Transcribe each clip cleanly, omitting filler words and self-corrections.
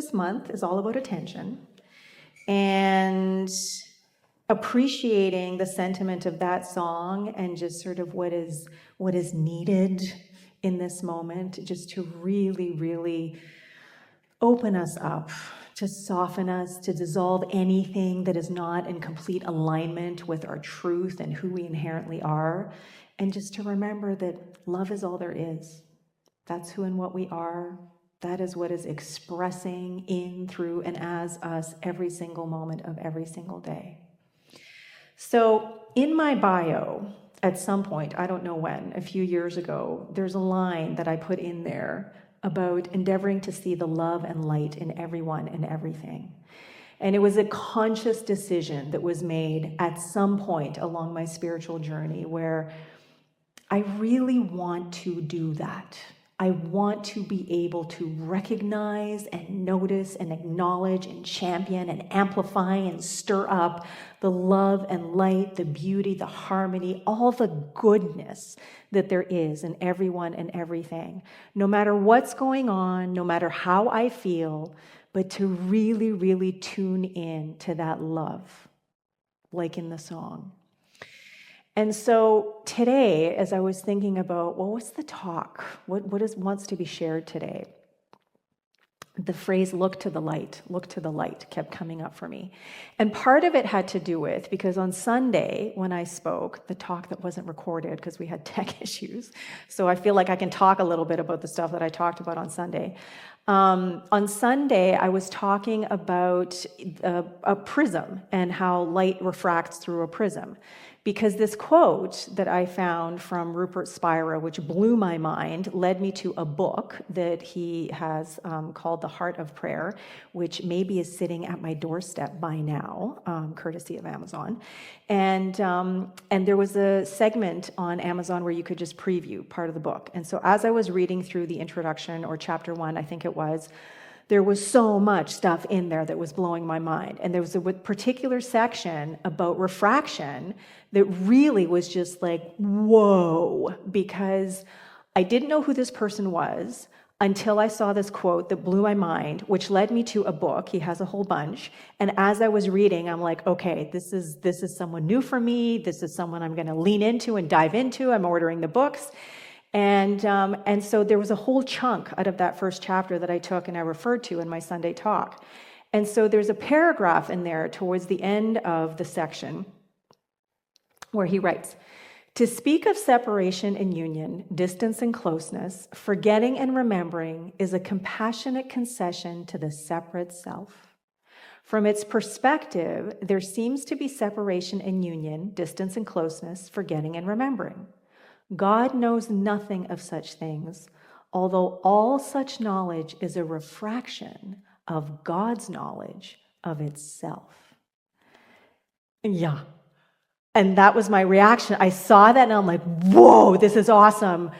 this month is all about attention and appreciating the sentiment of that song and just sort of what is needed in this moment, just to really, really open us up, to soften us, to dissolve anything that is not in complete alignment with our truth and who we inherently are, and just to remember that love is all there is. That's who and what we are. That is what is expressing in, through, and as us every single moment of every single day. So in my bio, at some point, I don't know when, a few years ago, there's a line that I put in there about endeavoring to see the love and light in everyone and everything. And it was a conscious decision that was made at some point along my spiritual journey where I really want to do that. I want to be able to recognize and notice and acknowledge and champion and amplify and stir up the love and light, the beauty, the harmony, all the goodness that there is in everyone and everything. No matter what's going on, no matter how I feel, but to really, really tune in to that love, like in the song. And so today, as I was thinking about, well, what's the talk? What wants to be shared today? The phrase look to the light kept coming up for me. And part of it had to do with, because on Sunday when I spoke, the talk that wasn't recorded because we had tech issues, so I feel like I can talk a little bit about the stuff that I talked about on Sunday. On Sunday, I was talking about a prism and how light refracts through a prism. Because this quote that I found from Rupert Spira, which blew my mind, led me to a book that he has called The Heart of Prayer, which maybe is sitting at my doorstep by now, courtesy of Amazon. And there was a segment on Amazon where you could just preview part of the book. And so as I was reading through the introduction, or chapter 1, I think it was, there was so much stuff in there that was blowing my mind. And there was a particular section about refraction that really was just like, whoa, because I didn't know who this person was until I saw this quote that blew my mind, which led me to a book. He has a whole bunch. And as I was reading, I'm like, okay, this is someone new for me. This is someone I'm going to lean into and dive into. I'm ordering the books. And so there was a whole chunk out of that first chapter that I took and I referred to in my Sunday talk. And so there's a paragraph in there towards the end of the section where he writes, to speak of separation and union, distance and closeness, forgetting and remembering is a compassionate concession to the separate self. From its perspective, there seems to be separation and union, distance and closeness, forgetting and remembering. God knows nothing of such things, although all such knowledge is a refraction of God's knowledge of itself. Yeah. And that was my reaction. I saw that and I'm like, whoa, this is awesome.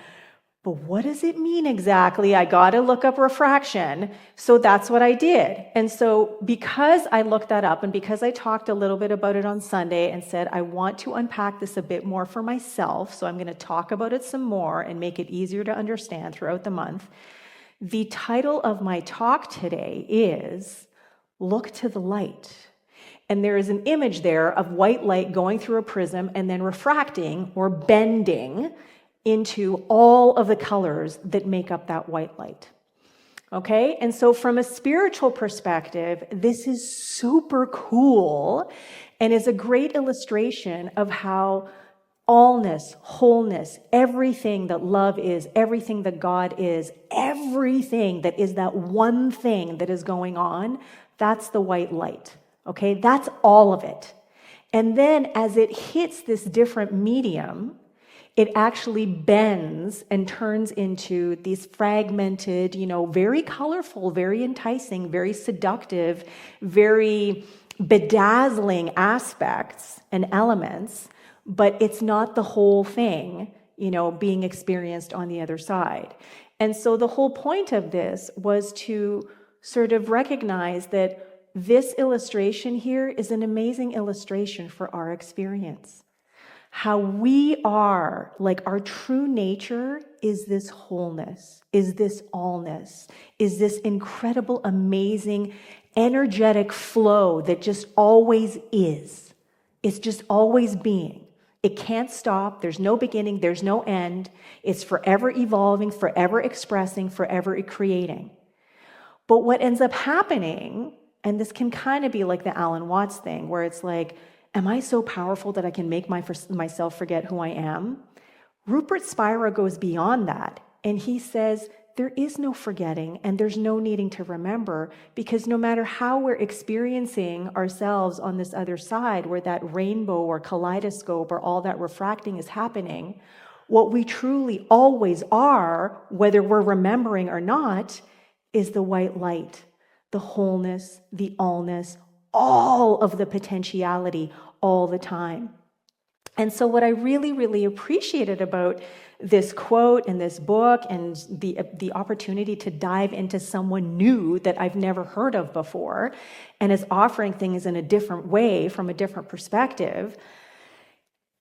But what does it mean exactly? I got to look up refraction. So that's what I did. And so because I looked that up and because I talked a little bit about it on Sunday and said, I want to unpack this a bit more for myself, so I'm going to talk about it some more and make it easier to understand throughout the month. The title of my talk today is Look to the Light. And there is an image there of white light going through a prism and then refracting or bending into all of the colors that make up that white light. Okay? And so from a spiritual perspective, this is super cool and is a great illustration of how allness, wholeness, everything that love is, everything that God is, everything that is that one thing that is going on, that's the white light. Okay? That's all of it. And then as it hits this different medium, it actually bends and turns into these fragmented, very colorful, very enticing, very seductive, very bedazzling aspects and elements, but it's not the whole thing, being experienced on the other side. And so the whole point of this was to sort of recognize that this illustration here is an amazing illustration for our experience. how we are, like our true nature is this wholeness, is this allness, is this incredible, amazing, energetic flow that just always is. It's just always being. It can't stop. There's no beginning. There's no end. It's forever evolving, forever expressing, forever creating. But what ends up happening, and this can kind of be like the Alan Watts thing, where it's like, am I so powerful that I can make myself forget who I am? Rupert Spira goes beyond that, and he says, there is no forgetting and there's no needing to remember, because no matter how we're experiencing ourselves on this other side, where that rainbow or kaleidoscope or all that refracting is happening, what we truly always are, whether we're remembering or not, is the white light, the wholeness, the allness, all of the potentiality all the time. And so what I really, really appreciated about this quote and this book and the opportunity to dive into someone new that I've never heard of before and is offering things in a different way from a different perspective,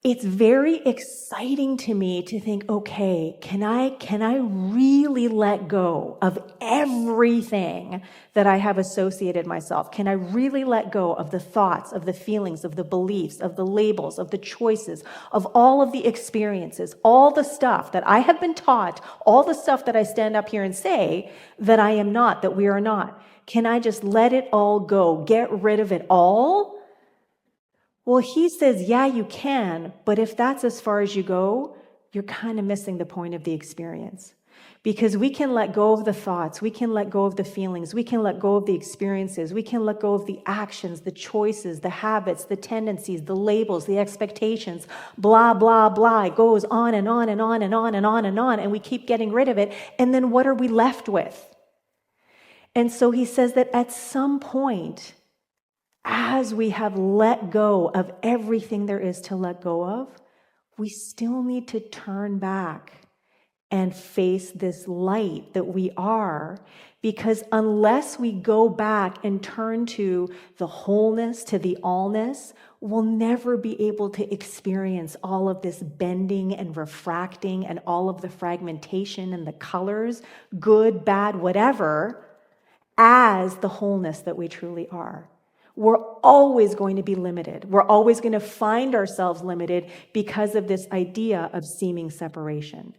it's very exciting to me to think, okay, can I really let go of everything that I have associated myself? Can I really let go of the thoughts, of the feelings, of the beliefs, of the labels, of the choices, of all of the experiences, all the stuff that I have been taught, all the stuff that I stand up here and say that I am not, that we are not? Can I just let it all go, get rid of it all? Well, he says, yeah, you can, but if that's as far as you go, you're kind of missing the point of the experience. Because we can let go of the thoughts, we can let go of the feelings, we can let go of the experiences, we can let go of the actions, the choices, the habits, the tendencies, the labels, the expectations, blah, blah, blah. It goes on and on and on and on and on and on, and we keep getting rid of it. And then what are we left with? And so he says that at some point, as we have let go of everything there is to let go of, we still need to turn back and face this light that we are, because unless we go back and turn to the wholeness, to the allness, we'll never be able to experience all of this bending and refracting and all of the fragmentation and the colors, good, bad, whatever, as the wholeness that we truly are. We're always going to be limited. We're always going to find ourselves limited because of this idea of seeming separation.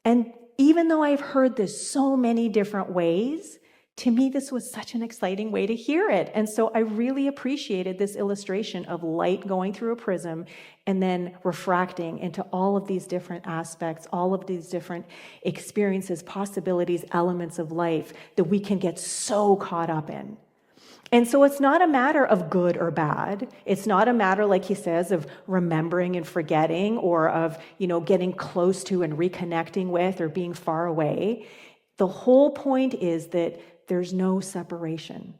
And even though I've heard this so many different ways, to me, this was such an exciting way to hear it. And so I really appreciated this illustration of light going through a prism and then refracting into all of these different aspects, all of these different experiences, possibilities, elements of life that we can get so caught up in. And so it's not a matter of good or bad. It's not a matter, like he says, of remembering and forgetting, or of, getting close to and reconnecting with or being far away. The whole point is that there's no separation.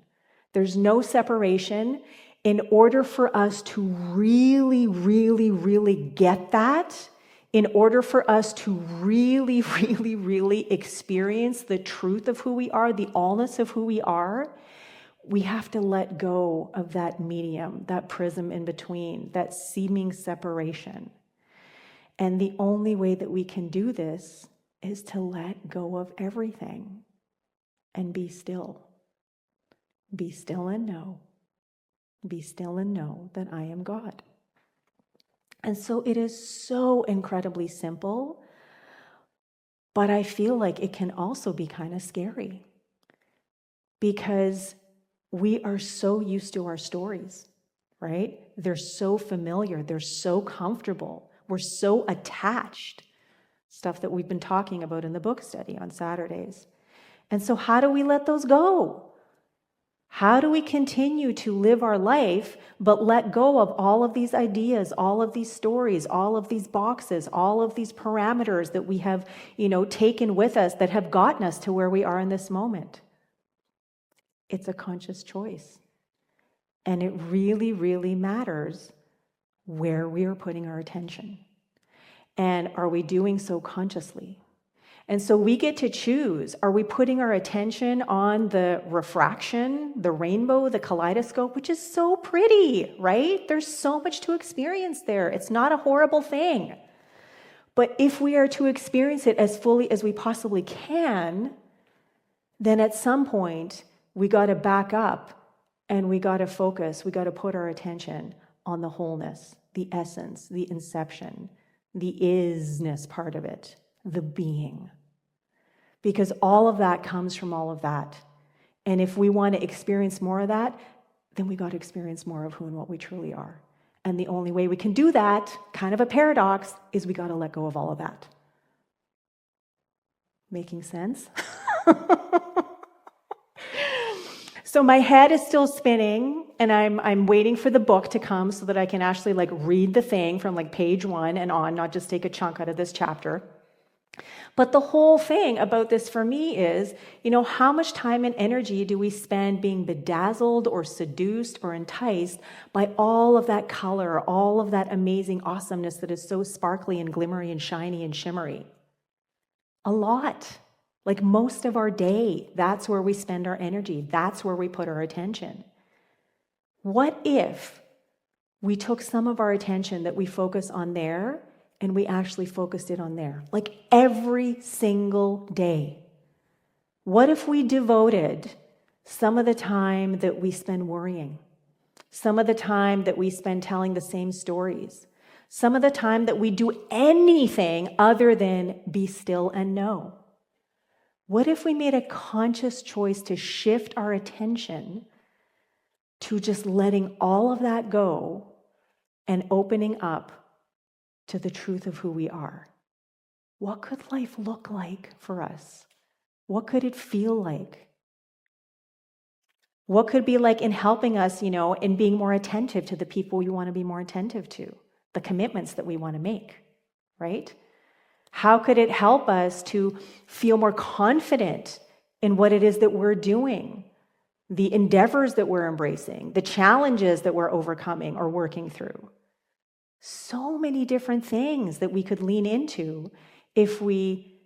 There's no separation. In order for us to really, really, really get that, in order for us to really, really, really experience the truth of who we are, the allness of who we are, we have to let go of that medium, that prism in between, that seeming separation. And the only way that we can do this is to let go of everything and be still. Be still and know. Be still and know that I am God. And so it is so incredibly simple, but I feel like it can also be kind of scary, because we are so used to our stories, right? They're so familiar. They're so comfortable. We're so attached. Stuff that we've been talking about in the book study on Saturdays. And so how do we let those go? How do we continue to live our life, but let go of all of these ideas, all of these stories, all of these boxes, all of these parameters that we have, taken with us that have gotten us to where we are in this moment? It's a conscious choice. And it really, really matters where we are putting our attention. And are we doing so consciously? And so we get to choose. Are we putting our attention on the refraction, the rainbow, the kaleidoscope, which is so pretty, right? There's so much to experience there. It's not a horrible thing. But if we are to experience it as fully as we possibly can, then at some point, we got to back up and we got to focus. We got to put our attention on the wholeness, the essence, the inception, the isness part of it, the being. Because all of that comes from all of that. And if we want to experience more of that, then we got to experience more of who and what we truly are. And the only way we can do that, kind of a paradox, is we got to let go of all of that. Making sense? So my head is still spinning, and I'm waiting for the book to come so that I can actually read the thing from page 1 and on, not just take a chunk out of this chapter. But the whole thing about this for me is, how much time and energy do we spend being bedazzled or seduced or enticed by all of that color, all of that amazing awesomeness that is so sparkly and glimmery and shiny and shimmery? A lot. Most of our day, that's where we spend our energy. That's where we put our attention. What if we took some of our attention that we focus on there and we actually focused it on there, every single day? What if we devoted some of the time that we spend worrying, some of the time that we spend telling the same stories, some of the time that we do anything other than be still and know? What if we made a conscious choice to shift our attention to just letting all of that go and opening up to the truth of who we are? What could life look like for us? What could it feel like? What could it be like in helping us, in being more attentive to the people we want to be more attentive to, the commitments that we want to make, right? How could it help us to feel more confident in what it is that we're doing, the endeavors that we're embracing, the challenges that we're overcoming or working through? So many different things that we could lean into if we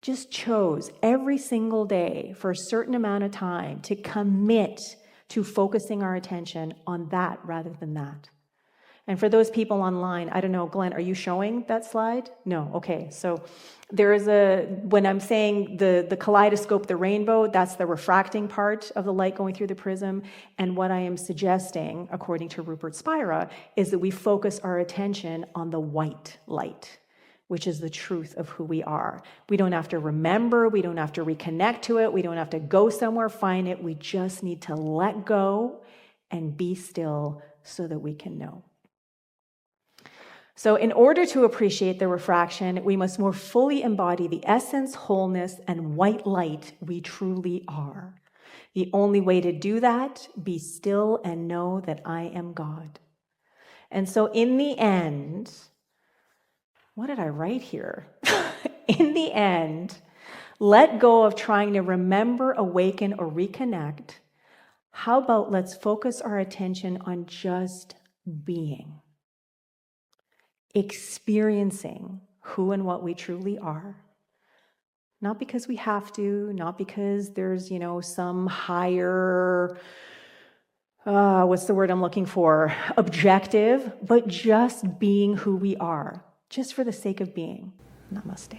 just chose every single day for a certain amount of time to commit to focusing our attention on that rather than that. And for those people online, I don't know, Glenn, are you showing that slide? No, okay. So there is when I'm saying the kaleidoscope, the rainbow, that's the refracting part of the light going through the prism. And what I am suggesting, according to Rupert Spira, is that we focus our attention on the white light, which is the truth of who we are. We don't have to remember, we don't have to reconnect to it, we don't have to go somewhere, find it. We just need to let go and be still so that we can know. So in order to appreciate the refraction, we must more fully embody the essence, wholeness, and white light we truly are. The only way to do that, be still and know that I am God. And so in the end, what did I write here? In the end, let go of trying to remember, awaken, or reconnect. How about let's focus our attention on just being? Experiencing who and what we truly are. Not because we have to, not because there's, some higher, what's the word I'm looking for? Objective, but just being who we are, just for the sake of being. Namaste.